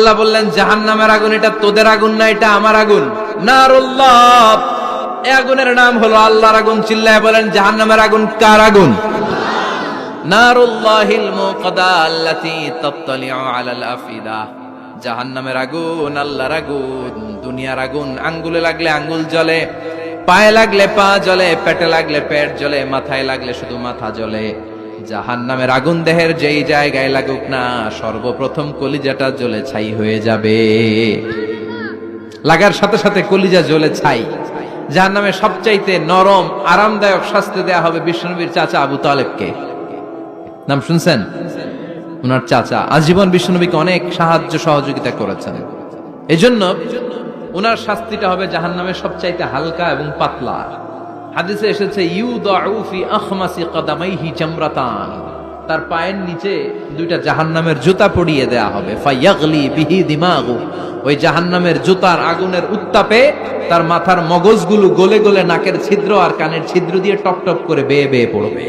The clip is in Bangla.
আল্লাহ বললেন জাহান্নামের আগুন এটা তোদের আগুন না, এটা আমার আগুন। নারুল্লাহ, এই আগুনের নাম হলো আল্লাহর আগুন। চিল্লায় বলেন জাহান্নামের আগুন কার আগুন? নারুল্লাহিল মুকাদা আল্লাতী তাত্তালিউ আলাল আফিদা। জাহান্নামের আগুন আল্লাহর আগুন, দুনিয়ার আগুন। আঙ্গুলে লাগলে আঙ্গুল জ্বলে, পায়ে লাগলে পা জ্বলে, পেটে লাগলে পেট জ্বলে, মাথায় লাগলে শুধু মাথা জ্বলে। জাহান্নামের আগুন দেহের যেই জায়গায় লাগুক না, সর্বপ্রথম কলিজাটা জ্বলে ছাই হয়ে যাবে। লাগার সাথে সাথে কলিজা জ্বলে ছাই। জাহান্নামে সবচাইতে নরম আরামদায়ক শাস্তি দেয়া হবে বিশ্বনবীর চাচা আবু তালেবকে। নাম শুনছেন? ওনার চাচা আজীবন বিশ্বনবীকে অনেক সাহায্য সহযোগিতা করেছেন। এজন্য ওনার শাস্তিটা হবে জাহান্নামের সবচাইতে হালকা এবং পাতলা। হাদিসে এসেছে ইউদাউ ফি আখমাসি কদামাইহি জামরাতান, তার পায়ের নিচে দুইটা জাহান্নামের জুতা পরিয়ে দেয়া হবে। ফায়াগলি বিহি দিমাগু, ওই জাহান্নামের জুতার আগুনের উত্তাপে তার মাথার মগজগুলো গলে গলে নাকের ছিদ্র আর কানের ছিদ্র দিয়ে টপ টপ করে বেয়ে বেয়ে পড়বে।